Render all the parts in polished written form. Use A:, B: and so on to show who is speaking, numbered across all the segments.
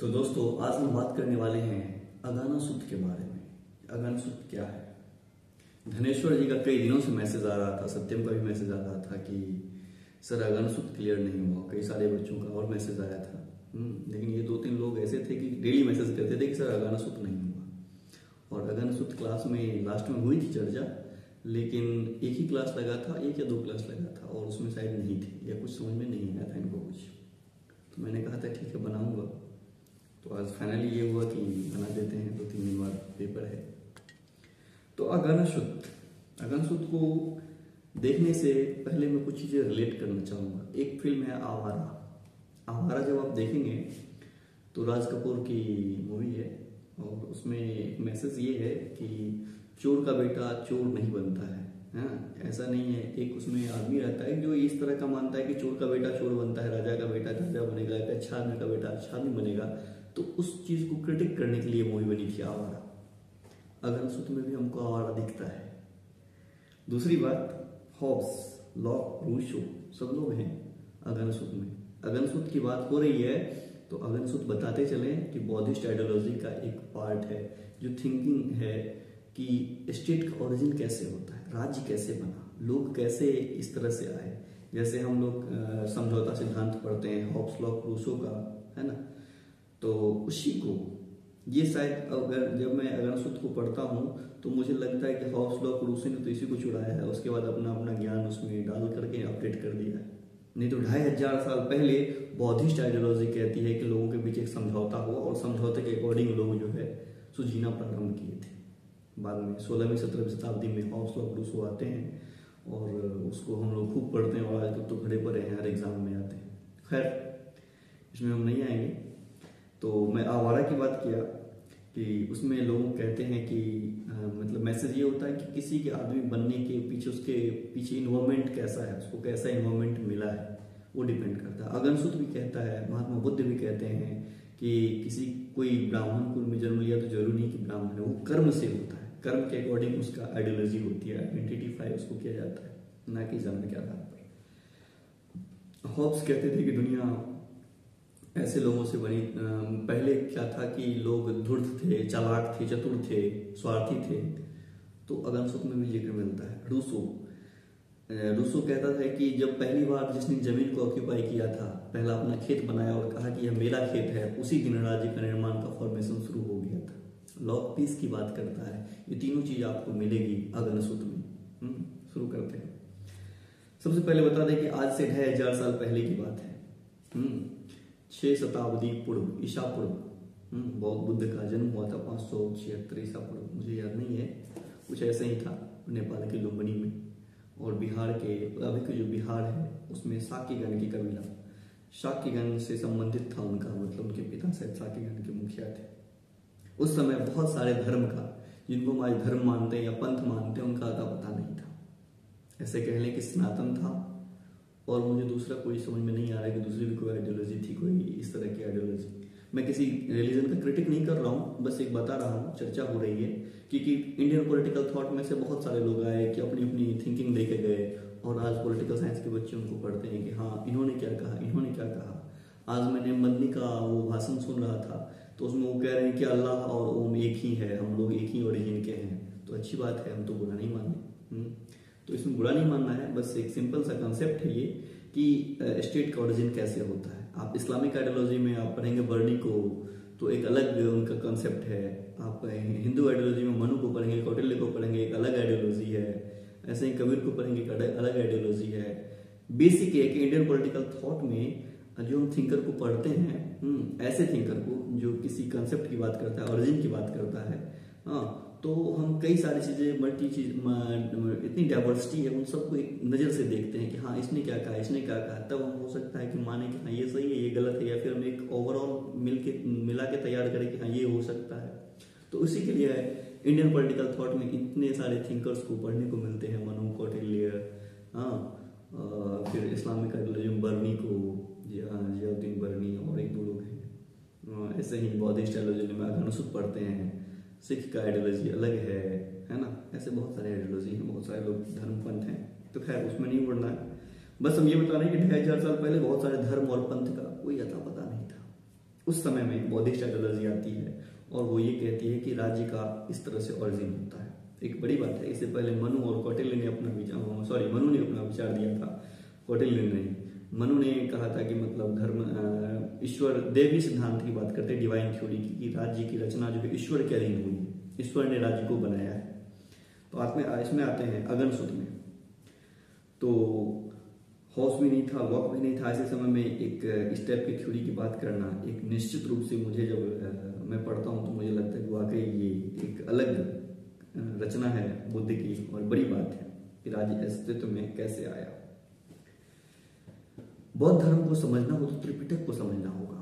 A: तो दोस्तों आज हम बात करने वाले हैं अगाना सुद के बारे में। अगाना सुद क्या है? धनेश्वर जी का कई दिनों से मैसेज आ रहा था, सत्यम का भी मैसेज आ रहा था कि सर अगाना सुद क्लियर नहीं हुआ। कई सारे बच्चों का और मैसेज आया था। लेकिन ये 2-3 लोग ऐसे थे कि डेली मैसेज करते थे कि सर अगाना सुद नहीं हुआ। और अगाना सुद क्लास में लास्ट में हुई थी चर्चा, लेकिन एक ही क्लास लगा था, 1 या 2 क्लास लगा था और उसमें शायद नहीं थी या कुछ समझ में नहीं आया था इनको कुछ। तो मैंने कहा था ठीक है बनाऊंगा। तो आज फाइनली ये हुआ कि बना देते हैं, 2-3 दिन बाद पेपर है। तो अगाना सुद को देखने से पहले मैं कुछ चीज़ें रिलेट करना चाहूँगा। एक फिल्म है आवारा जब आप देखेंगे तो राज कपूर की मूवी है और उसमें एक मैसेज ये है कि चोर का बेटा चोर नहीं बनता है। हाँ, ऐसा नहीं है। एक उसमें आदमी रहता है जो इस तरह का मानता है कि चोर का बेटा चोर बनता है, राजा का बेटा राजा बनेगा, एक अच्छा आदमी का बेटा अच्छा आदमी बनेगा। तो उस चीज को क्रिटिक करने के लिए मूवी बनी थी आवारा। अगाना सुद में भी हमको आवारा दिखता है। दूसरी बात, हॉब्स, लॉक, रूसो सब लोग हैं अगाना सुद में। अगाना सुद की बात हो रही है तो अगाना सुद बताते चले कि बौद्धिस्ट आइडियोलॉजी का एक पार्ट है जो थिंकिंग है कि स्टेट का ओरिजिन कैसे होता है, राज्य कैसे बना, लोग कैसे इस तरह से आए। जैसे हम लोग समझौता सिद्धांत पढ़ते हैं हॉब्स, लॉक, रूसो का, है ना। तो उसी को ये शायद अगर जब मैं अगाना सुद को पढ़ता हूँ तो मुझे लगता है कि हॉब्स, लॉक, रूसो ने तो इसी को चुराया है, उसके बाद अपना अपना ज्ञान उसमें डाल करके अपडेट कर दिया है। नहीं तो 2500 साल पहले बौद्धिस्ट आइडियोलॉजी कहती है कि लोगों के बीच एक समझौता हुआ और समझौते के अकॉर्डिंग लोग जो है सो जीना प्रारंभ किए थे। बाद में 16वीं 17वीं शताब्दी में हॉब्स, लॉक, रूसो आते हैं और उसको हम लोग खूब पढ़ते हैं और आज तक तो खड़े पड़े हैं, हर एग्जाम में आते हैं। खैर इसमें हम नहीं आएंगे। तो मैं आवारा की बात किया कि उसमें लोग कहते हैं कि मतलब मैसेज ये होता है कि किसी के आदमी बनने के पीछे उसके पीछे इन्वायरमेंट कैसा है, उसको कैसा इन्वायरमेंट मिला है वो डिपेंड करता है। अगाना सुद भी कहता है, महात्मा बुद्ध भी कहते हैं कि किसी कोई ब्राह्मण कुल में जन्म लिया तो जरूरी नहीं कि ब्राह्मण है, वो कर्म से होता है, कर्म के अकॉर्डिंग उसका आइडियोलॉजी होती है, आइडेंटिफाई उसको किया जाता है, ना कि जन्म के आधार पर। हॉब्स कहते थे कि दुनिया ऐसे लोगों से बनी। पहले क्या था कि लोग धूर्त थे, चालाक थे, चतुर थे, स्वार्थी थे। तो अगाना सुद में भी जिक्र मिलता है। रूसो कहता था कि जब पहली बार जिसने जमीन को ऑक्यूपाई किया था, पहला अपना खेत बनाया और कहा कि यह मेरा खेत है, उसी दिन राज्य का निर्माण का फॉर्मेशन शुरू हो गया था। लॉक पीस की बात करता है। ये तीनों चीज आपको मिलेगी अगाना सुद में। शुरू करते हैं। सबसे पहले बता दें कि आज से 2500 साल पहले की बात है। 6 शताब्दी पूर्व, ईसा पूर्व, बौद्ध बुद्ध का जन्म हुआ था 576 ईसा पूर्व, मुझे याद नहीं है, कुछ ऐसा ही था, नेपाल के लुम्बिनी में। और बिहार के अभी के जो बिहार है उसमें साकीगण की कबीला, साकीगण से संबंधित था उनका, मतलब उनके पिता शायद साकीगण के मुखिया थे। उस समय बहुत सारे धर्म का, जिनको हम आज धर्म मानते हैं या पंथ मानते हैं, उनका अता पता नहीं था। ऐसे कह लें कि सनातन था और मुझे दूसरा कोई समझ में नहीं आ रहा है कि दूसरी भी कोई आइडियोलॉजी थी, कोई इस तरह की आइडियोलॉजी। मैं किसी रिलीजन का क्रिटिक नहीं कर रहा हूँ, बस एक बता रहा हूँ, चर्चा हो रही है क्योंकि इंडियन पॉलिटिकल थॉट में से बहुत सारे लोग आए कि अपनी अपनी थिंकिंग लेके गए और आज पॉलिटिकल साइंस के बच्चे उनको पढ़ते हैं कि हाँ इन्होंने क्या कहा, इन्होंने क्या कहा। आज मैंने मदनी का वो भाषण सुन रहा था तो उसमें वो कह रहे हैं कि अल्लाह और ओम एक ही है, हम लोग एक ही ओरिजिन के हैं। तो अच्छी बात है, हम तो बुरा नहीं माने। तो इसमें बुरा नहीं मानना है, बस एक सिंपल सा कंसेप्ट है ये कि स्टेट का ओरिजिन कैसे होता है। आप इस्लामिक आइडियोलॉजी में आप पढ़ेंगे बर्नी को तो एक अलग उनका कंसेप्ट है। आप हिंदू आइडियोलॉजी में मनु को पढ़ेंगे, कौटिल्य को पढ़ेंगे, एक अलग आइडियोलॉजी है। ऐसे ही कबीर को पढ़ेंगे, एक अलग आइडियोलॉजी है। बेसिक है कि इंडियन पॉलिटिकल थॉट में जो हम थिंकर को पढ़ते हैं, ऐसे थिंकर को जो किसी कंसेप्ट की बात करता है, ओरिजिन की बात करता है, हाँ, तो हम कई सारी चीजें इतनी डाइवर्सिटी है, उन सबको एक नज़र से देखते हैं कि हाँ इसने क्या कहा, इसने क्या कहा। तब हम हो सकता है कि माने कि हाँ ये सही है, ये गलत है, या फिर हम एक ओवरऑल मिला के तैयार करें कि हाँ ये हो सकता है। तो उसी के लिए इंडियन पॉलिटिकल थॉट में इतने सारे थिंकर्स को पढ़ने को मिलते हैं, मनु, कौटिल्य, हाँ, फिर इस्लामिक आइडियोलॉजी में बर्नी को, जियाउद्दीन बर्नी और 1-2 लोग हैं। ऐसे ही बौद्धिस्ट आइडियोलॉजी में अगाना सुद पढ़ते हैं। सिख का आइडियोलॉजी अलग है ना। ऐसे बहुत सारे आइडियोलॉजी हैं, बहुत सारे लोग धर्मपंथ हैं। तो खैर उसमें नहीं उड़ना है, बस हम ये बता रहे हैं कि 2500 साल पहले बहुत सारे धर्म और पंथ का कोई अता पता नहीं था। उस समय में बौद्धिस्ट आइडियोलॉजी आती है और वो ये कहती है कि राज्य का इस तरह से ऑरिजिन होता है। एक बड़ी बात है, इससे पहले मनु और कौटिल्य ने अपना विचार, मनु ने अपना विचार दिया था, कौटिल्य ने नहीं। मनु ने कहा था कि मतलब धर्म ईश्वर देवी सिद्धांत की बात करते हैं, डिवाइन थ्योरी की, कि राज्य की रचना जो है ईश्वर के अधीन हुई है, ईश्वर ने राज्य को बनाया है। तो इसमें आते हैं अगनसुत में। तो हाउस भी नहीं था, वॉक भी नहीं था, ऐसे समय में एक स्टेप की थ्योरी की बात करना एक निश्चित रूप से मुझे जब मैं पढ़ता हूँ तो मुझे लगता है कि वाकई ये एक अलग रचना है बुद्ध की और बड़ी बात है कि राज्य अस्तित्व में कैसे आया। बौद्ध धर्म को समझना हो तो त्रिपिटक को समझना होगा।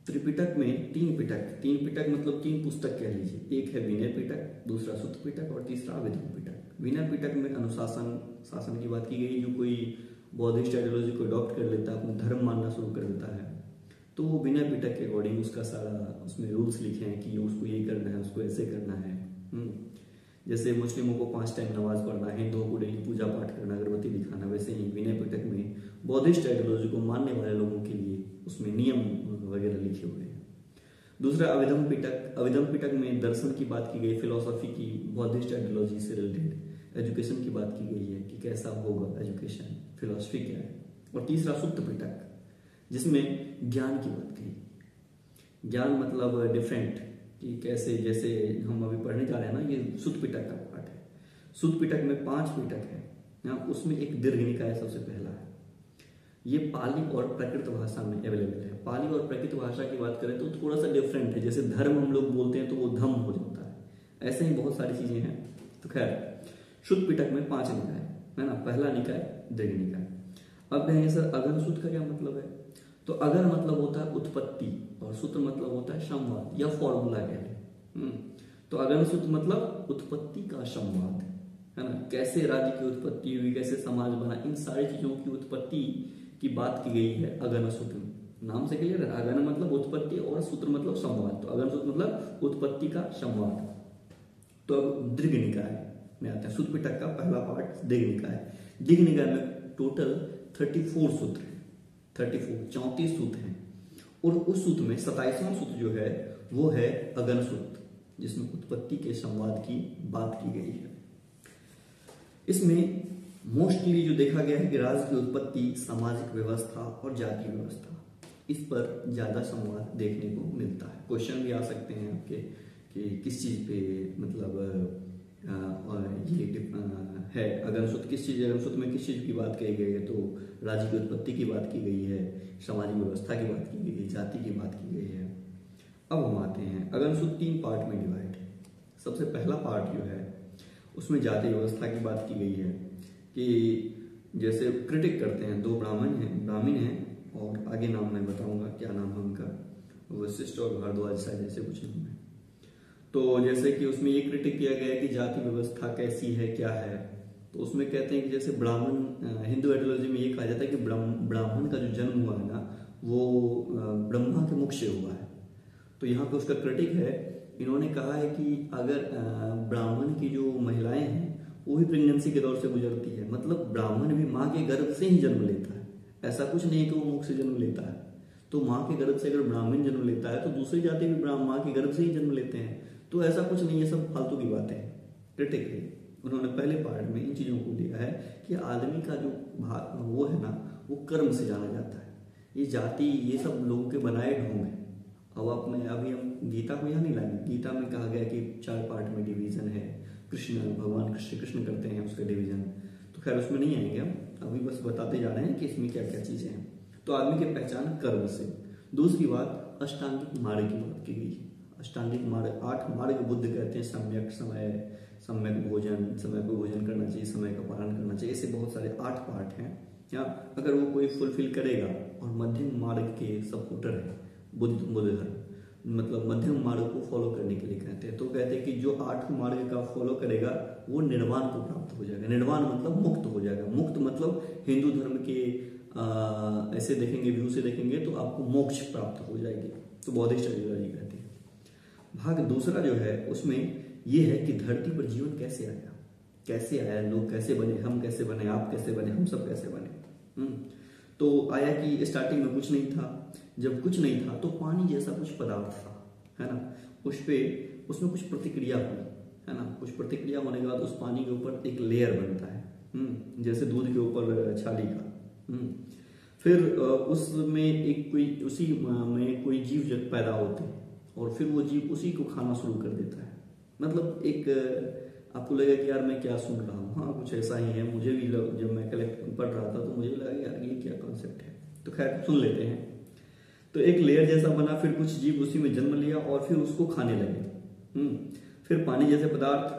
A: त्रिपिटक में तीन पिटक मतलब तीन पुस्तक कह लीजिए, एक है विनय पिटक, दूसरा सुत्त पिटक और तीसरा अभिधम्म पिटक। विनय पिटक में शासन की बात की गई। जो कोई बौद्धिस्ट आइडियोलॉजी को अडॉप्ट कर लेता है, अपना धर्म मानना शुरू कर देता है, तो वो विनय पिटक के अकॉर्डिंग उसका सारा उसमें रूल्स लिखे हैं कि उसको ये करना है, उसको ऐसे करना है। जैसे मुस्लिमों को 5 टाइम नमाज पढ़ना है, हिंदुओं को डेली पूजा पाठ करना, अगरबत्ती दिखाना, वैसे ही विनय पिटक में बौद्धिस्ट आइडियोलॉजी को मानने वाले लोगों के लिए उसमें नियम वगैरह लिखे हुए हैं। दूसरा अभिधम्म पिटक में दर्शन की बात की गई, फिलोसॉफी की, बौद्धिस्ट आइडियोलॉजी से रिलेटेड एजुकेशन की बात की गई है कि कैसा होगा एजुकेशन, फिलोसफी क्या है। और तीसरा सुत्त पिटक जिसमें ज्ञान की बात कही। ज्ञान मतलब डिफरेंट कि कैसे, जैसे हम अभी पढ़ने जा रहे हैं ना, ये सुत्त पिटक का पार्ट है। सुत्त पिटक में 5 पिटक है ना, उसमें एक दीर्घ निकाय सबसे पहला है। ये पाली और प्राकृत भाषा में अवेलेबल है। पाली और प्राकृत भाषा की बात करें तो थोड़ा सा डिफरेंट है। जैसे धर्म हम लोग बोलते हैं तो वो धम्म हो जाता है, ऐसे ही बहुत सारी चीजें हैं। तो खैर सुत्त पिटक में 5 निकाय है ना, पहला निकाय दीर्घ निकाय। अब कहेंगे सर अगनसुत का क्या मतलब है? तो अगन मतलब होता है उत्पत्ति और सूत्र मतलब होता है संवाद या फॉर्मूला कह लें। तो अगनसुत मतलब उत्पत्ति का संवाद है ना, कैसे राज्य की उत्पत्ति हुई, कैसे समाज बना, इन सारी चीजों की उत्पत्ति की बात की गई है अगनसुत में। नाम से क्लियर है, अगन मतलब उत्पत्ति और सूत्र मतलब संवाद। तो अगनसुत मतलब उत्पत्ति का संवाद। तो अब दीर्घ निकाय में आते हैं। सुत्त पिटक का पहला पार्ट दीर्घ निकाय। दीर्घ निकाय में टोटल 34 सूत्र है, 34 सूत्र हैं। और उस सूत्र में 27वां सूत्र जो है वो है अगनसुत, जिसमें उत्पत्ति के संवाद की बात की गई है। इसमें मोस्टली जो देखा गया है कि राज्य की उत्पत्ति, सामाजिक व्यवस्था और जातीय व्यवस्था, इस पर ज्यादा संवाद देखने को मिलता है। क्वेश्चन भी आ सकते हैं आपके कि किस चीज पे मतलब ये है अगनसुत, किस चीज अगनसुत में किस चीज की बात कही गई है? तो राज्य की उत्पत्ति की बात की गई है, सामाजिक व्यवस्था की बात की गई है, जाति की बात की गई है। अब हम आते हैं अगनसुत 3 पार्ट में डिवाइड है। सबसे पहला पार्ट जो है उसमें जाति व्यवस्था की बात की गई है कि जैसे क्रिटिक करते हैं, 2 ब्राह्मण हैं और आगे नाम मैं बताऊंगा क्या नाम है उनका, वशिष्ठ और भारद्वाज शायद ऐसे कुछ नाम है। तो जैसे कि उसमें ये क्रिटिक किया गया है कि जाति व्यवस्था कैसी है, क्या है। तो उसमें कहते हैं कि जैसे ब्राह्मण, हिंदू आइडियोलॉजी में ये कहा जाता है कि ब्राह्मण का जो जन्म हुआ है ना वो ब्रह्मा के मुख से हुआ है। तो यहाँ पे उसका क्रिटिक है, इन्होंने कहा है कि अगर ब्राह्मण की जो महिलाएं हैं वो भी प्रेगनेंसी के दौर से गुजरती है, मतलब ब्राह्मण भी माँ के गर्भ से ही जन्म लेता है, ऐसा कुछ नहीं कि वो मुख से जन्म लेता है। तो माँ के गर्भ से अगर ब्राह्मण जन्म लेता है तो दूसरी जाति भी माँ के गर्भ से ही जन्म लेते हैं, तो ऐसा कुछ नहीं है, सब फालतू की बातें हैं। क्रिटिक है, उन्होंने पहले पार्ट में इन चीजों को लिया है कि आदमी का जो भाग वो है ना वो कर्म से जाना जाता है। ये जाति ये सब लोगों के बनाए ढोंग है। अब अभी हम गीता को यहाँ नहीं लाएंगे। गीता में कहा गया कि 4 पार्ट में डिवीजन है, भगवान कृष्ण करते हैं उसका डिवीजन, तो खैर उसमें नहीं आएंगे हम, अभी बस बताते जा रहे हैं कि इसमें क्या क्या चीजें हैं। तो आदमी की पहचान कर्म से। दूसरी बात अष्टांगिक मार्ग की बात की गई। अष्टांगिक मार्ग 8 मार्ग बुद्ध कहते हैं, सम्यक भोजन, समय पर भोजन करना चाहिए, समय का पालन करना चाहिए, ऐसे बहुत सारे 8 पार्ट हैं। या अगर वो कोई फुलफिल करेगा, और मध्यम मार्ग के सपोर्टर है बुद्ध धर्म, मतलब मध्यम मार्ग को फॉलो करने के लिए कहते हैं। तो कहते हैं कि जो 8 मार्ग का फॉलो करेगा वो निर्वाण को प्राप्त हो जाएगा। निर्वाण मतलब मुक्त हो जाएगा। मुक्त मतलब हिंदू धर्म के ऐसे देखेंगे, व्यू से देखेंगे तो आपको मोक्ष प्राप्त हो जाएगी। तो बौद्धिस्ट आइडियोलॉजी कहते हैं। भाग दूसरा जो है उसमें ये है कि धरती पर जीवन कैसे आया, लोग कैसे बने, हम कैसे बने, आप कैसे बने, हम सब कैसे बने। तो आया कि स्टार्टिंग में कुछ नहीं था, जब कुछ नहीं था तो पानी जैसा कुछ पदार्थ था, है ना, उसमें कुछ प्रतिक्रिया हुई, है ना, कुछ प्रतिक्रिया होने के बाद उस पानी के ऊपर एक लेयर बनता है, जैसे दूध के ऊपर छाली का। फिर उसमें एक कोई उसी में कोई जीव पैदा होते हैं और फिर वो जीव उसी को खाना शुरू कर देता है। मतलब एक आपको लगेगा कि यार मैं क्या सुन रहा हूँ, हाँ कुछ ऐसा ही है, मुझे भी जब मैं कलेक्ट पढ़ रहा था तो मुझे लगा यार ये क्या कॉन्सेप्ट है, तो खैर सुन लेते हैं। तो एक लेयर जैसा बना, फिर कुछ जीव उसी में जन्म लिया और फिर उसको खाने लगे। फिर पानी जैसे पदार्थ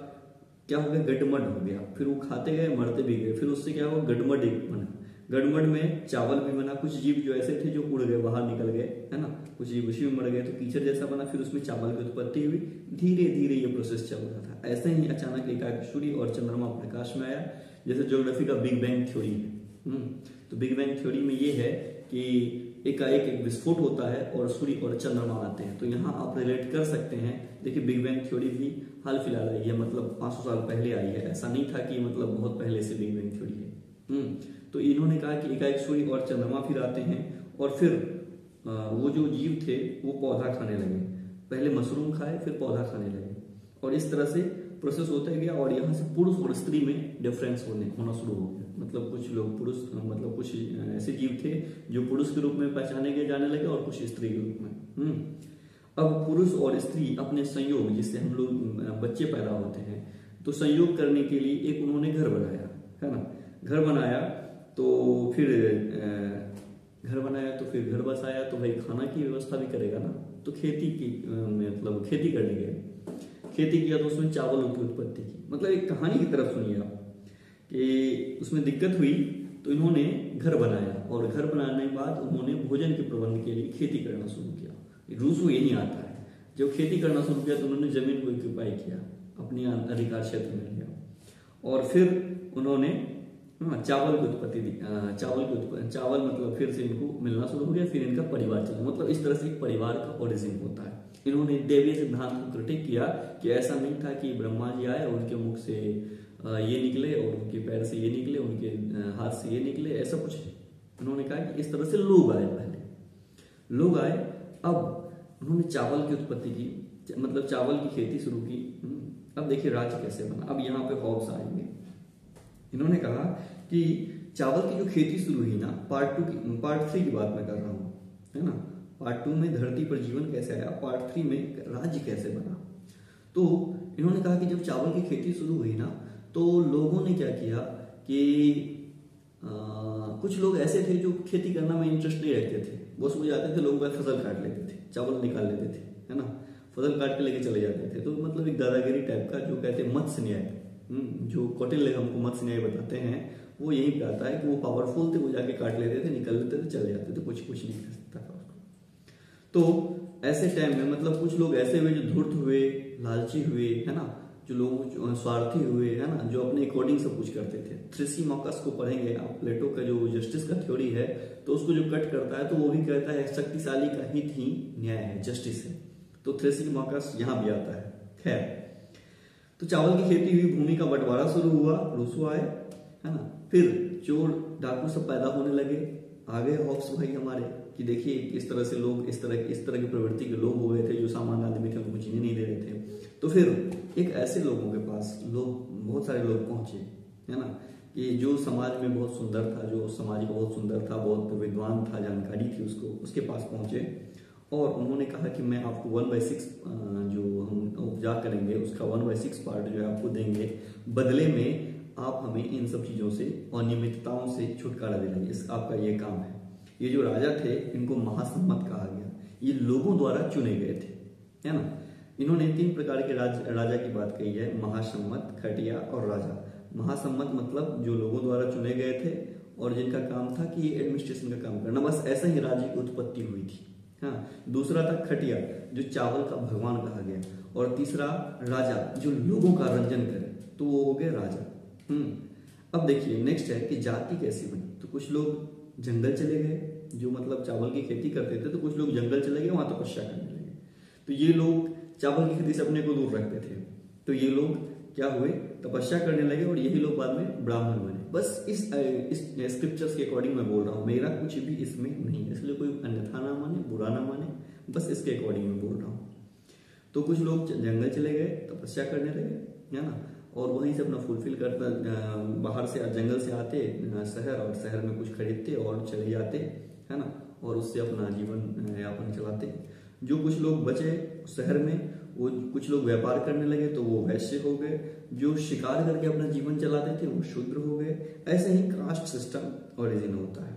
A: क्या हो गया, गडमड हो गया, फिर वो खाते गए मरते भी गए, फिर उससे क्या हुआ, गडमड एक बना। गडमड में चावल भी बना, कुछ जीव जो ऐसे थे जो उड़ गए बाहर निकल गए, है ना, कुछ जीव उसी में मर गए, तो कीचड़ जैसा बना, फिर उसमें चावल की उत्पत्ति हुई। धीरे धीरे ये प्रोसेस चल रहा था। ऐसे ही अचानक एकाएक सूर्य और चंद्रमा प्रकाश में आया, जैसे ज्योग्राफी का बिग बैंग थ्योरी है। तो बिग बैंग थ्योरी में ये है कि एकाएक एक विस्फोट होता है और सूर्य और चंद्रमा आते हैं। तो यहाँ आप रिलेट कर सकते हैं। देखिए बिग बैंग थ्योरी भी हाल फिलहाल आई है, मतलब 500 साल पहले आई है, ऐसा नहीं था कि मतलब बहुत पहले से बिग बैंग थ्योरी है। तो इन्होंने कहा कि एकाएक सूर्य और चंद्रमा फिर आते हैं और फिर वो जो जीव थे वो पौधा खाने लगे, पहले मशरूम खाए फिर पौधा खाने लगे, और इस तरह से प्रोसेस होता गया। और यहाँ से पुरुष और स्त्री में डिफरेंस होना शुरू हो गया। मतलब कुछ लोग पुरुष, मतलब कुछ ऐसे जीव थे जो पुरुष के रूप में पहचाने गए जाने लगे और कुछ स्त्री के रूप में। अब पुरुष और स्त्री अपने संयोग, जिससे हम लोग बच्चे पैदा होते हैं, तो संयोग करने के लिए एक उन्होंने घर बनाया, है ना, घर बनाया तो फिर घर बसाया तो भाई खाना की व्यवस्था भी करेगा ना, तो खेती की मतलब खेती करने गए, खेती किया तो उसमें चावल की उत्पत्ति की। मतलब एक कहानी की तरफ सुनिए आप कि उसमें दिक्कत हुई तो इन्होंने घर बनाया और घर बनाने के बाद उन्होंने भोजन के प्रबंध के लिए खेती करना शुरू किया। रूस में यही आता है, जब खेती करना शुरू किया तो उन्होंने जमीन को ऑक्यूपाई किया, अपने अधिकार क्षेत्र में लिया और फिर उन्होंने चावल की उत्पत्ति दी। चावल मतलब फिर से इनको मिलना शुरू हो गया, फिर इनका परिवार चला। मतलब इस तरह से एक परिवार का ओरिजिन होता है। इन्होंने देवीय सिद्धांत को क्रिटिक किया कि ऐसा नहीं था कि ब्रह्मा जी आए, उनके मुख से ये निकले और उनके पैर से ये निकले, उनके हाथ से ये निकले, ऐसा कुछ नहीं। उन्होंने कहा कि इस तरह से लोग आए, पहले लोग आए, अब उन्होंने चावल की उत्पत्ति की, मतलब चावल की खेती शुरू की। अब देखिए राज्य कैसे बना। अब यहाँ पे हॉब्स आएंगे। इन्होंने कहा कि चावल की जो खेती शुरू हुई ना, पार्ट 3 की बात मैं कर रहा हूँ, है ना। पार्ट 2 में धरती पर जीवन कैसे आया, पार्ट 3 में राज्य कैसे बना। तो इन्होंने कहा कि जब चावल की खेती शुरू हुई ना, तो लोगों ने क्या किया कि कुछ लोग ऐसे थे जो खेती करना में इंटरेस्ट नहीं रखते थे, वो सो जाते थे, लोगों का फसल काट लेते थे, चावल निकाल लेते थे, है ना, फसल काट के लेके चले जाते थे। तो मतलब एक दादागिरी टाइप का, जो कहते हैं मत्स्य न्याय, जो कौटिल्य हमको मत्स्य न्याय बताते हैं, वो यही कहता है कि वो पावरफुल थे, वो जाके काट लेते थे, निकल लेते थे, चले जाते थे, कुछ नहीं कर सकता था उसको। तो ऐसे टाइम में मतलब कुछ लोग ऐसे हुए जो धूर्त हुए, लालची हुए, है ना, जो लोग स्वार्थी हुए, है ना, जो अपने अकॉर्डिंग सब कुछ करते थे। थ्रेसिमाकस को पढ़ेंगे आप, प्लेटो का जो जस्टिस का थ्योरी है, तो उसको जो कट करता है तो वो भी कहता है शक्तिशाली का हित ही न्याय है, जस्टिस है। तो थ्रेसिमाकस यहाँ भी आता है। खैर, तो चावल की खेती हुई, भूमि का बंटवारा शुरू हुआ, रूसो आए, है ना, फिर चोर डाकू सब पैदा होने लगे। आ गए हॉब्स भाई हमारे कि देखिए इस तरह से लोग इस तरह की प्रवृत्ति के लोग हो गए थे, जो सामान्य आदमी थे उनको जीने नहीं दे रहे थे। तो फिर एक ऐसे लोगों के पास बहुत सारे लोग पहुंचे, है ना, कि जो समाज में बहुत सुंदर था, जो समाज को बहुत सुंदर था, बहुत विद्वान था, जानकारी थी उसके पास पहुंचे और उन्होंने कहा कि मैं आपको 1/6 जो हम उपजा करेंगे उसका 1/6 पार्ट जो है आपको देंगे, बदले में आप हमें इन सब चीजों से, अनियमितताओं से छुटकारा दिलाइए, आपका ये काम है। ये जो राजा थे इनको महासम्मत कहा गया, ये लोगों द्वारा चुने गए थे, है ना। इन्होंने 3 प्रकार के राजा की बात कही है, महासम्मत, खटिया और राजा। महासम्मत मतलब जो लोगों द्वारा चुने गए थे और जिनका काम था कि एडमिनिस्ट्रेशन का काम करना, बस ऐसा ही राज्य की उत्पत्ति हुई थी। हाँ, दूसरा था खटिया, जो चावल का भगवान कहा गया, और तीसरा राजा, जो लोगों का रंजन करे, तो वो हो गए राजा। अब देखिए नेक्स्ट है कि जाति कैसी बनी। तो कुछ लोग जंगल चले गए, जो मतलब चावल की खेती करते थे, तो कुछ लोग जंगल चले गए, वहां तपस्या करने लगे। तो ये लोग चावल की खेती से अपने को दूर रखते थे, तो ये लोग क्या हुए, तपस्या करने लगे और यही लोग बाद में ब्राह्मण बने। बस इस स्क्रिप्चर्स के अकॉर्डिंग मैं बोल रहा हूँ, मेरा कुछ भी इसमें नहीं है, इसलिए कोई अन्यथा ना माने, बुरा ना माने, बस इसके अकॉर्डिंग मैं बोल रहा हूँ। तो कुछ लोग जंगल चले गए, तपस्या करने लगे, है ना, और वहीं से अपना फुलफिल करता, बाहर से जंगल से आते शहर, और शहर में कुछ खरीदते और चले जाते, है ना, और उससे अपना जीवन यापन चलाते। जो कुछ लोग बचे शहर में, वो कुछ लोग व्यापार करने लगे तो वो वैश्य हो गए, जो शिकार करके अपना जीवन चलाते थे वो शूद्र हो गए। ऐसे ही कास्ट सिस्टम ओरिजिन होता है।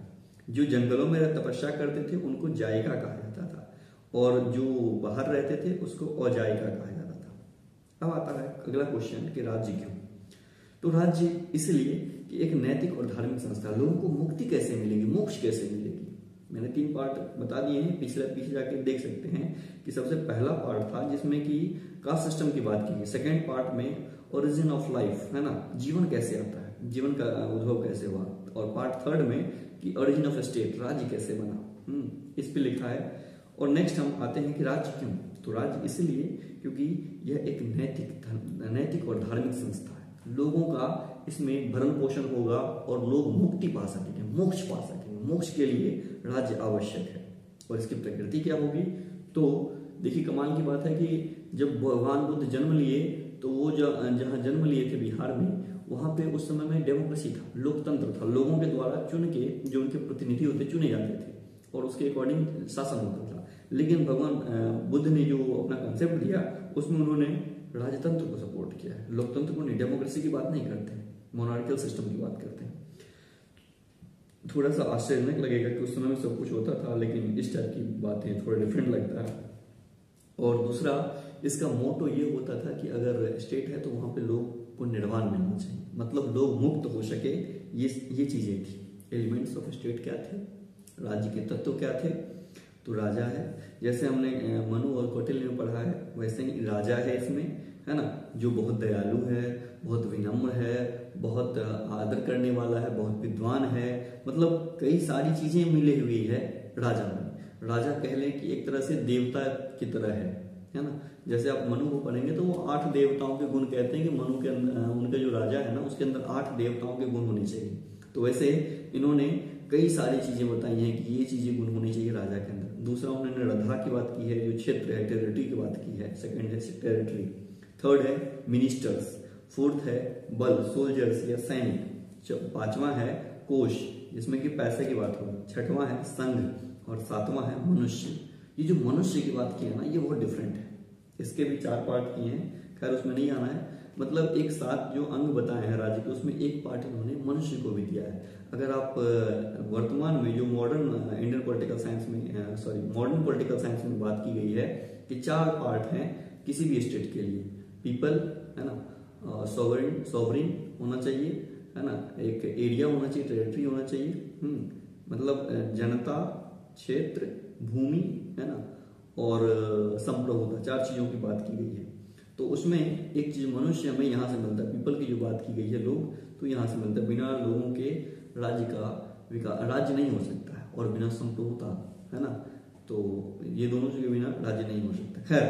A: जो जंगलों में तपस्या करते थे उनको जायका कहा जाता था, और जो बाहर रहते थे उसको अजायका कहा जाता था। अब आता है अगला क्वेश्चन कि राज्य क्यों? तो राज्य इसलिए कि एक नैतिक और धार्मिक संस्था। लोगों को मुक्ति कैसे मिलेगी, मोक्ष कैसे मिलेगी? मैंने 3 पार्ट बता दिए हैं, पीछे जाके देख सकते हैं कि सबसे पहला पार्ट था जिसमें कि कास्ट सिस्टम की बात की है। सेकेंड पार्ट में ओरिजिन ऑफ लाइफ, है ना, जीवन कैसे आता है, जीवन का उद्भव कैसे हुआ, और पार्ट थर्ड में कि ओरिजिन ऑफ स्टेट, राज्य कैसे बना, इस पे लिखा है। और नेक्स्ट हम आते हैं कि राज्य क्यों? तो राज्य इसलिए क्योंकि यह एक नैतिक और धार्मिक संस्था है। लोगों का इसमें भरण पोषण होगा और लोग मुक्ति पा सकेंगे, मोक्ष पा सकेंगे। मोक्ष के लिए राज्य आवश्यक है। और इसकी प्रकृति क्या होगी? तो देखिए, कमाल की बात है कि जब भगवान बुद्ध जन्म लिए तो वो जहाँ जन्म लिए थे बिहार में, वहां पे उस समय में डेमोक्रेसी था, लोकतंत्र था। लोगों के द्वारा चुन के जो उनके प्रतिनिधि होते चुने जाते थे और उसके अकॉर्डिंग शासन होता था। लेकिन भगवान बुद्ध ने जो अपना कॉन्सेप्ट दिया उसमें उन्होंने राजतंत्र को सपोर्ट किया है, लोकतंत्र को नहीं। डेमोक्रेसी की बात नहीं करते, मोनार्कियल सिस्टम की बात करते हैं। थोड़ा सा आश्चर्यजनक लगेगा कि उस समय में सब कुछ होता था, लेकिन इस टाइप की बातें थोड़ा डिफरेंट लगता है। और दूसरा, इसका मोटो ये होता था कि अगर स्टेट है तो वहां पे लोग को निर्वाण मिलना चाहिए, मतलब लोग मुक्त हो सके। ये चीजें थी। एलिमेंट्स ऑफ स्टेट क्या थे, राज्य के तत्व क्या थे? तो राजा है, जैसे हमने मनु और कौटिल्य में पढ़ा है वैसे ही राजा है इसमें, है ना, जो बहुत दयालु है, बहुत विनम्र है, बहुत आदर करने वाला है, बहुत विद्वान है, मतलब कई सारी चीजें मिली हुई है राजा में। राजा कह लें कि एक तरह से देवता की तरह है ना। जैसे आप मनु को पढ़ेंगे तो वो 8 देवताओं के गुण कहते हैं कि मनु के उनका जो राजा है ना उसके अंदर 8 देवताओं के गुण होने चाहिए। तो वैसे इन्होंने कई सारी चीजें बताई हैं कि ये चीजें गुण होनी चाहिए राजा के अंदर। दूसरा, उन्होंने रधा की बात की है, जो क्षेत्र है, टेरिटरी की बात की है। सेकंड है टेरिटरी। थर्ड है मिनिस्टर्स। फोर्थ है बल, सोल्जर्स या सैनिक। 5वां है कोश, जिसमें कि पैसे की बात होगी। 6वां है संघ, और 7वां है मनुष्य। ये जो मनुष्य की बात की है ना, ये बहुत डिफरेंट है। इसके भी 4 पार्ट किए हैं, खैर उसमें नहीं आना है। मतलब एक साथ जो अंग बताए हैं राज्य के, उसमें एक पार्ट इन्होंने मनुष्य को भी दिया है। अगर आप वर्तमान में जो मॉडर्न पॉलिटिकल साइंस में बात की गई है कि 4 पार्ट हैं किसी भी स्टेट के लिए। पीपल, है ना, सॉवरेन होना चाहिए, है ना, एक एरिया होना चाहिए, टेरिटरी होना चाहिए, मतलब जनता, क्षेत्र, भूमि, है ना, और संप्रभुता। 4 चीजों की बात की गई है। तो उसमें एक चीज मनुष्य हमें यहाँ से मिलता है। पीपल की जो बात की गई है, लोग, तो यहाँ से मिलता है। बिना लोगों के राज्य का विकास, राज्य नहीं हो सकता है, और बिना संप्रभुता, है ना, तो ये दोनों के बिना राज्य नहीं हो सकता। खैर,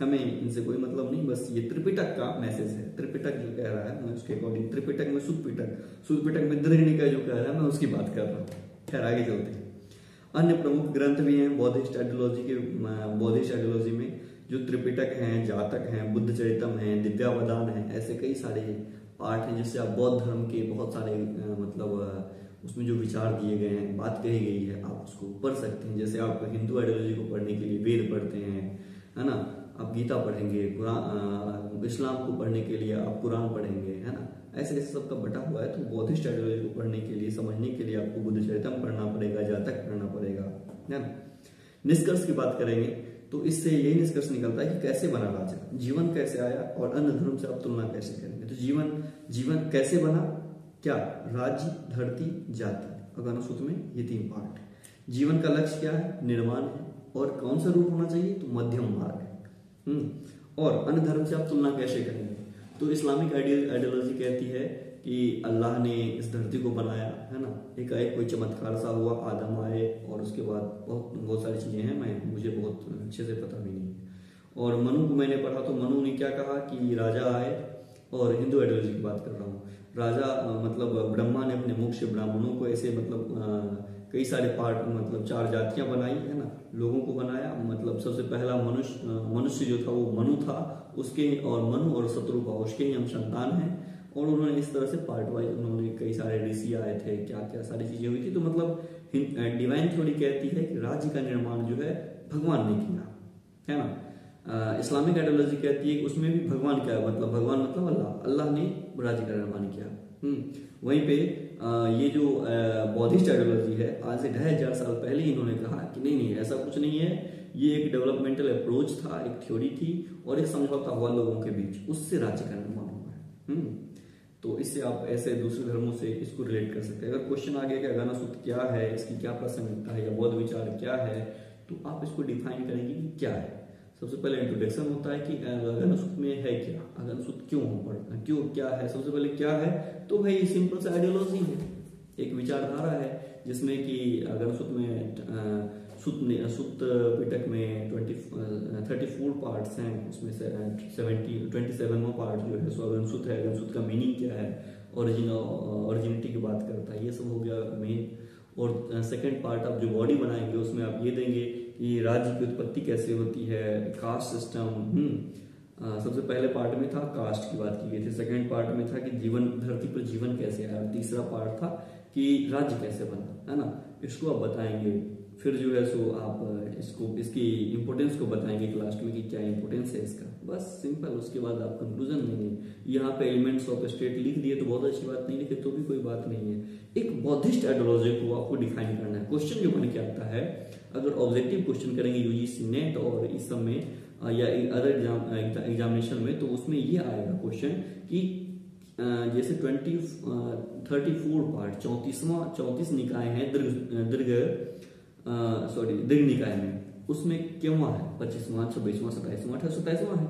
A: हमें इनसे कोई मतलब नहीं, बस ये त्रिपिटक का मैसेज है। त्रिपिटक जो कह रहा है मैं उसके अकॉर्डिंग, त्रिपिटक में सुदपिटक में दृढ़निकाय जो कह रहा है मैं उसकी बात कर रहा हूँ। खैर, आगे चलते हैं। अन्य प्रमुख ग्रंथ भी हैं बौद्धिस्ट आइडियोलॉजी में, जो त्रिपिटक हैं, जातक हैं, बुद्ध चरितम हैं, दिव्यावदान है। ऐसे कई सारे पार्ट हैं जिससे आप बौद्ध धर्म के बहुत सारे मतलब उसमें जो विचार दिए गए हैं, बात कही गई है, आप उसको पढ़ सकते हैं। जैसे आप हिंदू आइडियोलॉजी को पढ़ने के लिए वेद पढ़ते हैं, है ना, आप गीता पढ़ेंगे, कुरान, इस्लाम को पढ़ने के लिए आप कुरान पढ़ेंगे, है ना, ऐसे ऐसे सबका बटा हुआ है। तो बौद्धिस्ट आइडियोलॉजी को पढ़ने के लिए, समझने के लिए आपको बुद्ध चरितम पढ़ना पड़ेगा, जातक पढ़ना पड़ेगा, है ना। निष्कर्ष की बात करेंगे तो इससे यही निष्कर्ष निकलता है कि कैसे बना राजा, जीवन कैसे आया, और अन्य धर्म से आप तुलना कैसे करेंगे। तो जीवन कैसे बना, क्या, राज्य, धरती, जाति। अगनुसूत्र में ये 3 पार्ट है। जीवन का लक्ष्य क्या है, निर्माण है, और कौन सा रूप होना चाहिए, तो मध्यम मार्ग है। और अन्य धर्म से आप तुलना कैसे करेंगे, तो इस्लामिक आइडियोलॉजी कहती है कि अल्लाह ने इस धरती को बनाया, है ना, एकाएक कोई चमत्कार सा हुआ, आदम आए, और उसके बाद बहुत सारी चीजें हैं, मुझे बहुत अच्छे से पता भी नहीं। और मनु को मैंने पढ़ा तो मनु ने क्या कहा कि राजा आए, और हिंदू आइडियोलॉजी की बात कर रहा हूँ। राजा मतलब ब्रह्मा ने अपने मुख से ब्राह्मणों को ऐसे मतलब कई सारे पार्ट मतलब 4 जातियां बनाई है ना, लोगों को बनाया। मतलब सबसे पहला मनुष्य जो था वो मनु था, उसके और मनु और शत्रुपा उसके ही हम संतान हैं। और उन्होंने इस तरह से पार्ट वाइज उन्होंने कई सारे ऋषि आए थे, क्या क्या सारी चीजें हुई थी। तो मतलब डिवाइन थ्योरी कहती है कि राज्य का निर्माण जो है भगवान ने किया, है ना। इस्लामिक आइडियोलॉजी कहती है कि उसमें भी भगवान क्या है, मतलब भगवान मतलब अल्लाह ने राज्य का निर्माण किया। वहीं पे ये जो बौद्धिस्ट आइडियोलॉजी है, आज से 2500 साल पहले ही इन्होंने कहा कि नहीं ऐसा कुछ नहीं है, ये एक डेवलपमेंटल अप्रोच था, एक थ्योरी थी और एक समझौता हुआ लोगों के बीच, उससे राज्य का निर्माण हुआ है। तो इससे आप ऐसे दूसरे धर्मों से इसको रिलेट कर सकते हैं। अगर क्वेश्चन आ गया कि अगाना सूत्र क्या है, इसकी क्या प्रासंगिकता है या बौद्ध विचार क्या है, तो आप इसको डिफाइन करेंगे कि क्या है। सबसे पहले इंट्रोडक्शन होता है कि अगाना सूत्र में है क्या, अगाना सूत्र क्यों पढ़ना, क्यों क्या है। सबसे पहले क्या है, तो भाई सिंपल सा आइडियोलॉजी है, एक विचारधारा है, जिसमें कि अगाना सूत्र में सुत्त पिटक में 34 पार्ट्स हैं, उसमें से 27वां पार्ट जो है सो अगन सूत्र है। अगन सूत्र का मीनिंग क्या है, ओरिजिनिटी की बात करता है, ये सब हो गया मेन। और सेकंड पार्ट आप जो बॉडी बनाएंगे उसमें आप ये देंगे कि राज्य की उत्पत्ति कैसे होती है, कास्ट सिस्टम। सबसे पहले पार्ट में था कास्ट की बात की गई थी, सेकंड पार्ट में था कि जीवन, धरती पर जीवन कैसे आया, तीसरा पार्ट था कि राज्य कैसे बना, है ना, इसको आप बताएंगे। फिर जो है सो आप इसकी इंपोर्टेंस को बताएंगे क्लास में कि क्या इंपोर्टेंस है इसका, बस सिंपल। उसके बाद आप कंक्लूजन देंगे। यहाँ पे एलिमेंट्स ऑफ स्टेट लिख दिए तो बहुत अच्छी बात, नहीं लिखे तो भी कोई बात नहीं है। एक बौद्धिस्ट आइडियोलॉजी को आपको डिफाइन करना है। क्वेश्चन जो बन के आता है, अगर ऑब्जेक्टिव क्वेश्चन करेंगे यूजीसी नेट और इस सब में या अदर एग्जामिनेशन में, तो उसमें ये आएगा क्वेश्चन कि जैसे 34 पार्ट 34 निकाय हैं दीर्घ निकाय में, उसमें क्यों है 25वां 26वां 27वां 27वां है।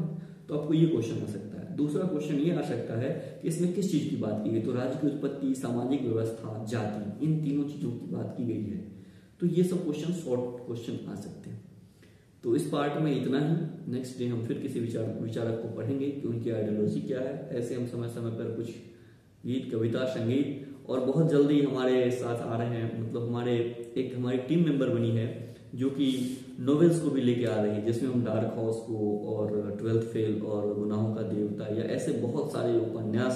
A: तो आपको ये क्वेश्चन आ सकता है। दूसरा क्वेश्चन ये आ सकता है कि इसमें किस चीज की बात की गई, तो राज्य की उत्पत्ति, सामाजिक व्यवस्था, जाति, इन तीनों चीजों की बात की गई है। तो ये सब क्वेश्चन शॉर्ट क्वेश्चन आ सकते हैं। तो इस पार्ट में इतना ही। नेक्स्ट डे हम फिर किसी विचारक को पढ़ेंगे कि उनकी आइडियोलॉजी क्या है। ऐसे हम समय समय पर कुछ गीत, कविता, संगीत, और बहुत जल्दी हमारे साथ आ रहे हैं, मतलब हमारी टीम मेंबर बनी है जो कि नॉवेल्स को भी लेके आ रही है, जिसमें हम डार्क हाउस को और 12th फेल और गुनाहों का देवता या ऐसे बहुत सारे उपन्यास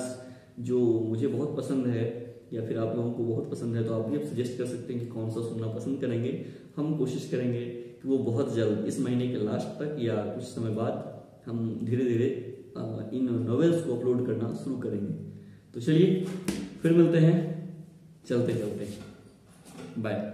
A: जो मुझे बहुत पसंद है या फिर आप लोगों को बहुत पसंद है, तो आप भी अब सजेस्ट कर सकते हैं कि कौन सा सुनना पसंद करेंगे। हम कोशिश करेंगे कि वो बहुत जल्द इस महीने के लास्ट तक या कुछ समय बाद हम धीरे धीरे इन नॉवेल्स को अपलोड करना शुरू करेंगे। तो चलिए फिर मिलते हैं चलते चलते, बाय।